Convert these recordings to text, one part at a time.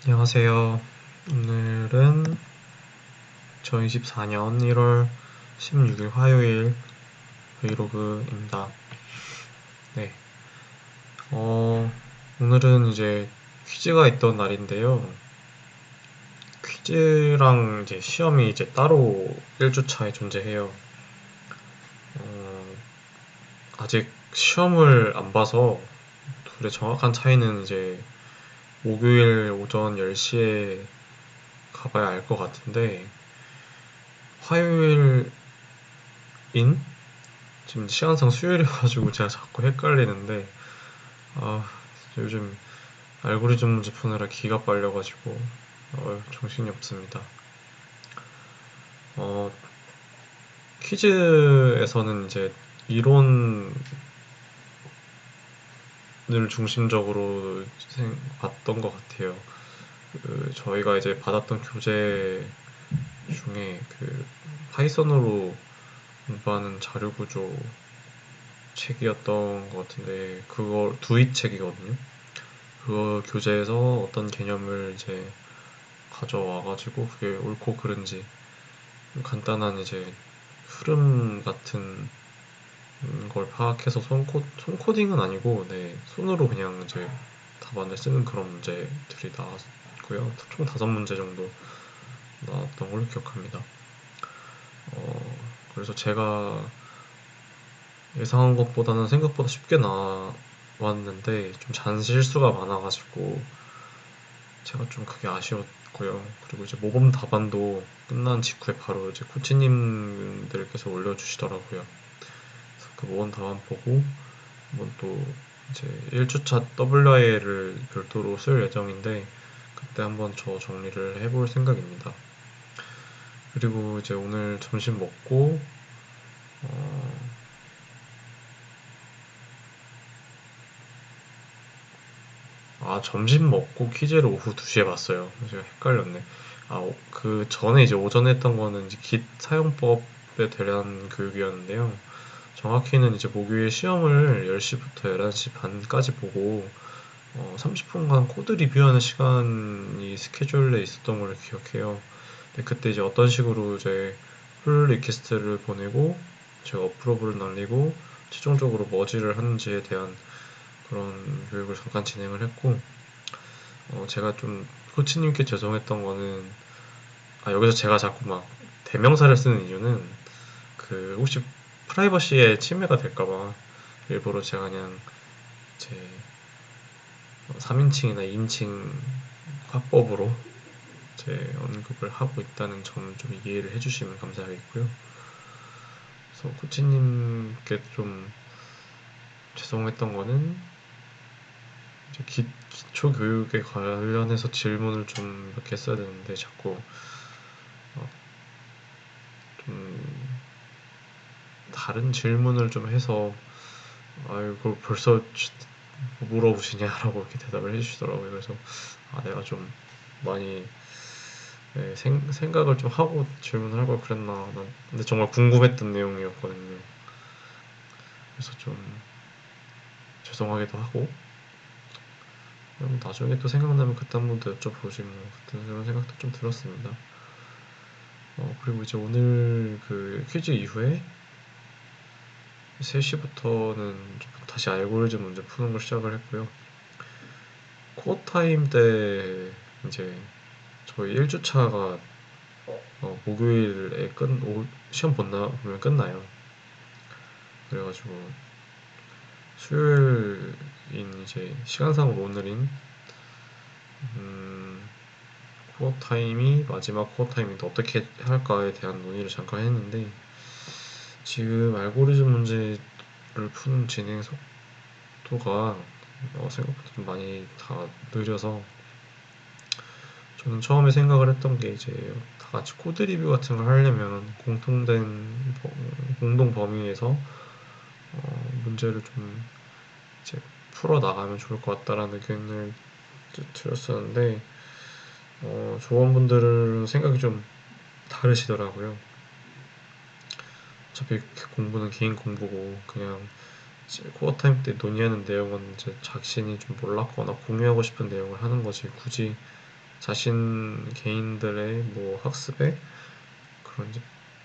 안녕하세요. 오늘은 2024년 1월 16일 화요일 브이로그입니다. 네. 오늘은 이제 퀴즈가 있던 날인데요. 퀴즈랑 이제 시험이 이제 따로 1주차에 존재해요. 어, 아직 시험을 안 봐서 둘의 정확한 차이는 이제 목요일 오전 10시에 가봐야 알 것 같은데, 화요일인 지금 시간상 수요일이어가지고 제가 자꾸 헷갈리는데, 아, 요즘 알고리즘 문제 푸느라 기가 빨려가지고 정신이 없습니다. 어, 퀴즈에서는 이제 이론을 중심적으로 봤던 것 같아요. 저희가 이제 받았던 교재 중에 파이썬으로 공부하는 자료 구조 책이었던 것 같은데, 그거 두이 책이거든요. 그 교재에서 어떤 개념을 이제 가져와가지고 그게 옳고 그른지 간단한 이제 흐름 같은 걸 파악해서 손코딩은 아니고, 네, 손으로 그냥 이제 답안을 쓰는 그런 문제들이 나왔고요. 총 5문제 정도 나왔던 걸로 기억합니다. 그래서 제가 예상한 것보다는 생각보다 쉽게 나왔는데 좀 잔실수가 많아가지고 제가 좀 그게 아쉬웠고요. 그리고 이제 모범 답안도 끝난 직후에 바로 이제 코치님들께서 올려주시더라고요. 그래서 그 모범 답안 보고 한번 또 이제 1주차 WIA를 별도로 쓸 예정인데 그때 한번 저 정리를 해볼 생각입니다. 그리고 이제 오늘 점심 먹고 어, 점심 먹고 퀴즈를 오후 2시에 봤어요. 제가 헷갈렸네. 그 전에 이제 오전에 했던 거는 이제 깃 사용법에 대한 교육이었는데요. 정확히는 이제 목요일 시험을 10시부터 11시 반까지 보고 30분간 코드 리뷰하는 시간이 스케줄에 있었던 걸로 기억해요. 근데 그때 이제 어떤 식으로 이제 풀 리퀘스트를 보내고 제가 어프로브를 날리고 최종적으로 머지를 하는지에 대한 그런 교육을 잠깐 진행을 했고, 제가 좀 코치님께 죄송했던 거는, 여기서 제가 자꾸 막 대명사를 쓰는 이유는 혹시 프라이버시에 침해가 될까봐 일부러 제가 그냥 제 3인칭이나 2인칭 화법으로 제 언급을 하고 있다는 점 좀 이해를 해주시면 감사하겠고요. 그래서 코치님께 좀 죄송했던 거는 이제 기초 교육에 관련해서 질문을 좀 이렇게 했어야 되는데 자꾸 어, 좀 다른 질문을 좀 해서 이걸 벌써 물어보시냐라고 이렇게 대답을 해주시더라고요. 그래서 내가 좀 많이 생각을 좀 하고 질문을 할 걸 그랬나. 근데 정말 궁금했던 내용이었거든요. 그래서 좀 죄송하기도 하고 나중에 또 생각나면 그때 한 번 더 여쭤보지 뭐 같은 그런 생각도 좀 들었습니다. 그리고 이제 오늘 그 퀴즈 이후에 3시부터는 다시 알고리즘 문제 푸는 걸 시작을 했고요. 코어 타임 때 이제 저희 1주차가 목요일에 시험 보면 끝나요. 그래가지고 수요일인 이제 시간상으로 오늘인 코어 타임이 마지막 코어 타임인데 어떻게 할까에 대한 논의를 잠깐 했는데, 지금 알고리즘 문제를 푸는 진행 속도가 생각보다 좀 많이 다 느려서 저는 처음에 생각을 했던 게 이제 다 같이 코드 리뷰 같은 걸 하려면 공동 범위에서 문제를 좀 이제 풀어 나가면 좋을 것 같다라는 의견을 드렸었는데, 조원분들은 생각이 좀 다르시더라고요. 어차피 공부는 개인 공부고 그냥 이제 코어 타임 때 논의하는 내용은 이제 자신이 좀 몰랐거나 공유하고 싶은 내용을 하는 거지, 굳이 자신 개인들의 뭐 학습에 그런 이제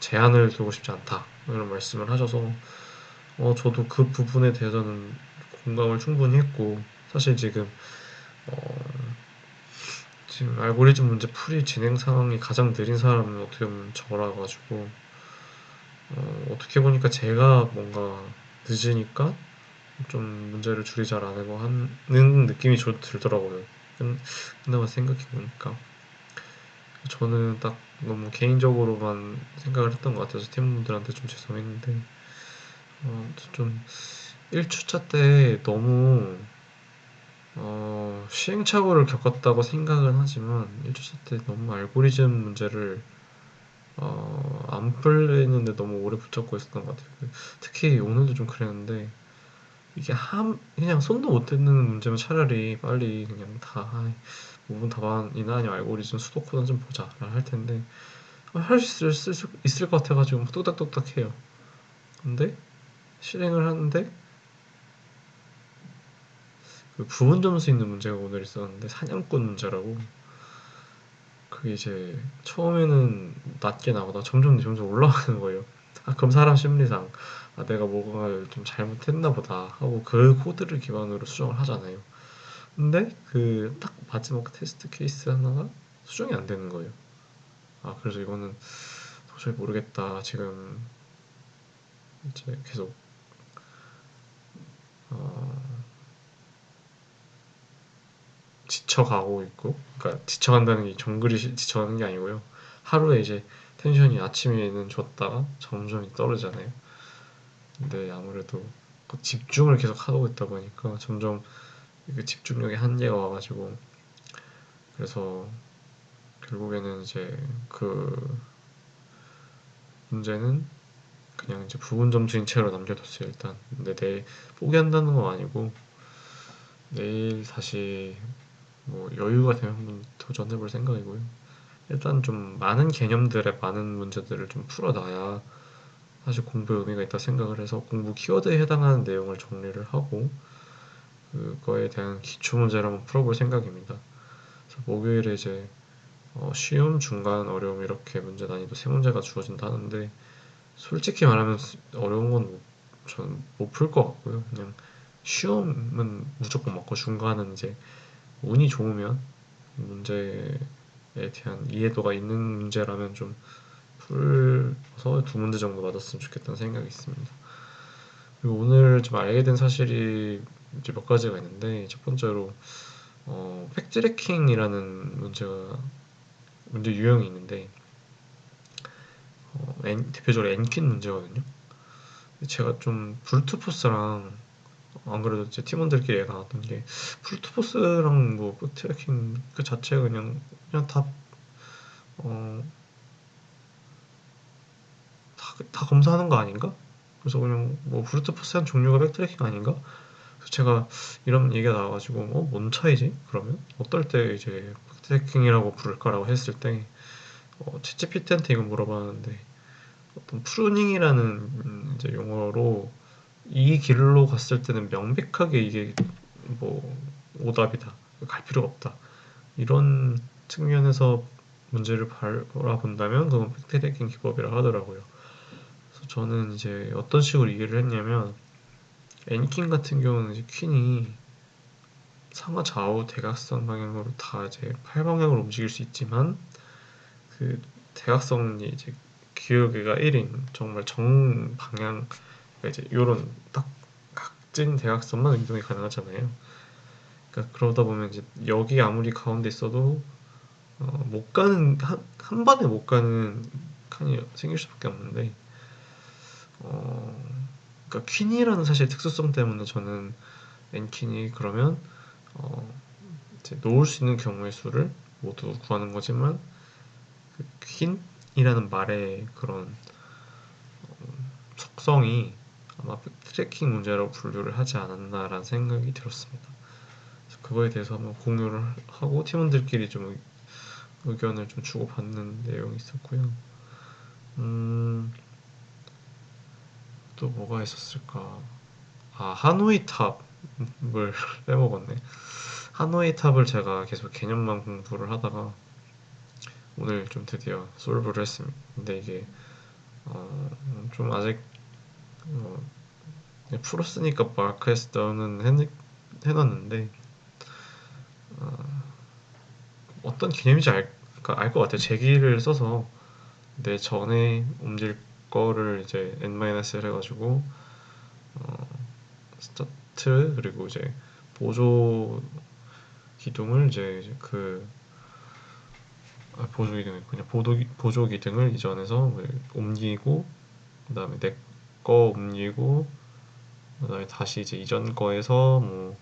제한을 두고 싶지 않다 이런 말씀을 하셔서 저도 그 부분에 대해서는 공감을 충분히 했고 사실 지금 알고리즘 문제 풀이 진행 상황이 가장 느린 사람은 어떻게 보면 저라 가지고 어떻게 보니까 제가 뭔가 늦으니까 좀 문제를 줄이 잘 안 하고 하는 느낌이 들더라고요. 끝나고 생각해 보니까 저는 딱 너무 개인적으로만 생각을 했던 것 같아서 팀원분들한테 좀 죄송했는데 좀 1주차 때 너무 시행착오를 겪었다고 생각은 하지만 1주차 때 너무 알고리즘 문제를 안 풀리는데 너무 오래 붙잡고 있었던 것 같아요. 특히 오늘도 좀 그랬는데 이게 그냥 손도 못 대는 문제면 차라리 빨리 그냥 다 5분 답안이나 아니면 알고리즘 수도코드 좀 보자 할 텐데 할 수 있을 것 같아가지고 막 뚝딱뚝딱 해요. 근데 실행을 하는데 그 부분 점수 있는 문제가 오늘 있었는데 사냥꾼 문제라고 그게 이제 처음에는 낮게 나오다가 점점 올라가는 거예요. 그럼 사람 심리상 내가 뭔가를 좀 잘못했나 보다 하고 그 코드를 기반으로 수정을 하잖아요. 근데 그 딱 마지막 테스트 케이스 하나가 수정이 안 되는 거예요. 그래서 이거는 도저히 모르겠다. 지금 이제 계속 어, 지쳐가고 있고, 그러니까 지쳐간다는 게 정글이 지쳐가는 게 아니고요. 하루에 이제 텐션이 아침에는 좋았다가 점점 떨어지잖아요. 근데 아무래도 그 집중을 계속 하고 있다 보니까 점점 그 집중력의 한계가 와가지고 그래서 결국에는 이제 그 문제는 그냥 이제 부분 점수인 채로 남겨뒀어요 일단. 근데 내일 포기한다는 건 아니고 내일 다시 뭐 여유가 되면 한번 도전해볼 생각이고요. 일단 좀 많은 개념들의 많은 문제들을 좀 풀어놔야 사실 공부에 의미가 있다 생각을 해서 공부 키워드에 해당하는 내용을 정리를 하고 그거에 대한 기초 문제를 한번 풀어볼 생각입니다. 그래서 목요일에 이제 쉬움, 중간, 어려움 이렇게 문제 난이도 세 문제가 주어진다는데 솔직히 말하면 어려운 건 전 못 풀 것 같고요. 그냥 쉬움은 무조건 맞고 중간은 이제 운이 좋으면 문제에 대한 이해도가 있는 문제라면 좀 풀어서 두 문제 정도 맞았으면 좋겠다는 생각이 있습니다. 그리고 오늘 좀 알게 된 사실이 이제 몇 가지가 있는데 첫 번째로 팩트레킹이라는 문제 유형이 있는데 대표적으로 엔킨 문제거든요. 제가 좀 브루트포스랑 안 그래도 제 팀원들끼리 나왔던 게 브루트포스랑 뭐 팩트레킹 그 자체가 그냥 어, 다 검사하는 거 아닌가? 그래서 그냥 뭐 브루트포스 한 종류가 백트래킹 아닌가? 그래서 제가 이런 얘기가 나와가지고 뭔 차이지? 그러면 어떨 때 이제 백트래킹이라고 부를까라고 했을 때 챗GPT한테 이거 물어봤는데 어떤 프루닝이라는 이제 용어로 이 길로 갔을 때는 명백하게 이게 뭐 오답이다. 갈 필요가 없다. 이런 측면에서 문제를 바라본다면 그건 팩트체킹 기법이라 하더라고요. 그래서 저는 이제 어떤 식으로 이해를 했냐면 애니킨 같은 경우는 이제 퀸이 상하 좌우 대각선 방향으로 다 이제 팔방향으로 움직일 수 있지만 그 대각선이 이제 기울기가 1인 정말 정방향 그러니까 이제 요런 딱 각진 대각선만 이동이 가능하잖아요. 그러니까 그러다 보면 이제 여기 아무리 가운데 있어도 못 가는 한 번에 못 가는 칸이 생길 수밖에 없는데 그러니까 퀸이라는 사실 특수성 때문에 저는 엔퀸이 그러면 어, 이제 놓을 수 있는 경우의 수를 모두 구하는 거지만 그 퀸이라는 말의 그런 속성이 아마 트래킹 문제라고 분류를 하지 않았나라는 생각이 들었습니다. 그래서 그거에 대해서 한번 공유를 하고 팀원들끼리 좀 의견을 좀 주고받는 내용이 있었고요. 또 뭐가 있었을까? 하노이 탑을 빼먹었네. 하노이 탑을 제가 계속 개념만 공부를 하다가 오늘 좀 드디어 솔브를 했습니다. 근데 이게 좀 아직 어, 풀었으니까 마크에서 다운은 해놨는데 어떤 개념인지 알 것 같아요. 제기를 써서 내 전에 옮길 거를 이제 n-1을 해가지고 스타트 그리고 이제 보조 기둥을 이제 보조 기둥 그냥 보조 기둥을 이전해서 옮기고 그다음에 내 거 옮기고 그다음에 다시 이제 이전 거에서 뭐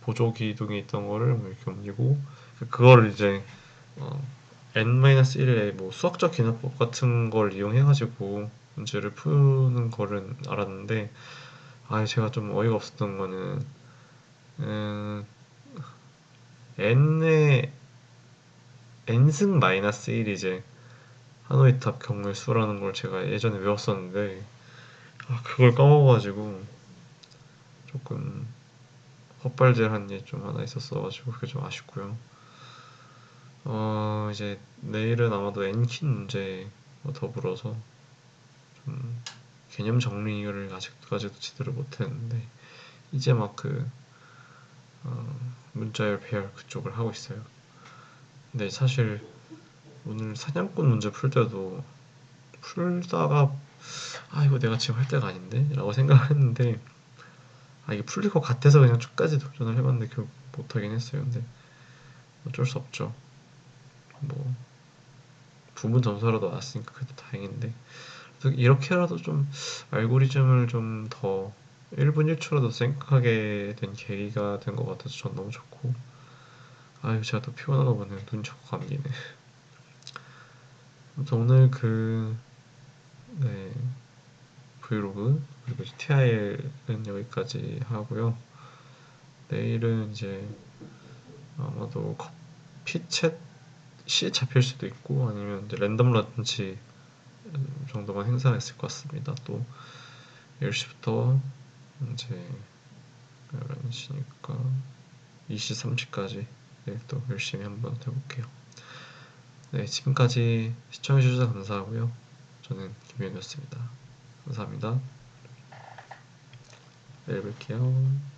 보조 기둥에 있던 거를 뭐 이렇게 옮기고 그거를 이제 어, n-1의 뭐 수학적 기능법 같은 걸 이용해가지고 문제를 푸는 거를 알았는데 제가 좀 어이가 없었던 거는 음, n의 n승 마이너스 1이 이제 하노이 탑 경우의 수라는 걸 제가 예전에 외웠었는데 그걸 까먹어가지고 조금 헛발질한 게 좀 하나 있었어가지고 그게 좀 아쉽고요. 이제 내일은 아마도 엔킨 문제와 더불어서 좀 개념 정리를 아직까지도 제대로 못했는데 이제 막 문자열 배열 그쪽을 하고 있어요. 근데 사실 오늘 사냥꾼 문제 풀 때도 풀다가 이거 내가 지금 할 때가 아닌데? 라고 생각을 했는데 이게 풀릴 것 같아서 그냥 쭉까지 도전을 해봤는데 결국 못하긴 했어요. 근데 어쩔 수 없죠. 뭐 부문 점수라도 나왔으니까 그래도 다행인데 그래서 이렇게라도 좀 알고리즘을 좀 더 1분 1초라도 생각하게 된 계기가 된 것 같아서 전 너무 좋고 제가 또 피곤하다 보네. 눈이 자꾸 감기네. 아무튼 오늘 네, 브이로그 그리고 TIL은 여기까지 하고요. 내일은 이제 아마도 커피챗 시에 잡힐 수도 있고 아니면 이제 랜덤 런치 정도만 행사했을 것 같습니다. 또 10시부터 이제 11시니까 2시 3시까지 내일 또 열심히 한번 해볼게요. 네, 지금까지 시청해주셔서 감사하고요. 저는 김현이었습니다. 감사합니다. 내일 뵐게요.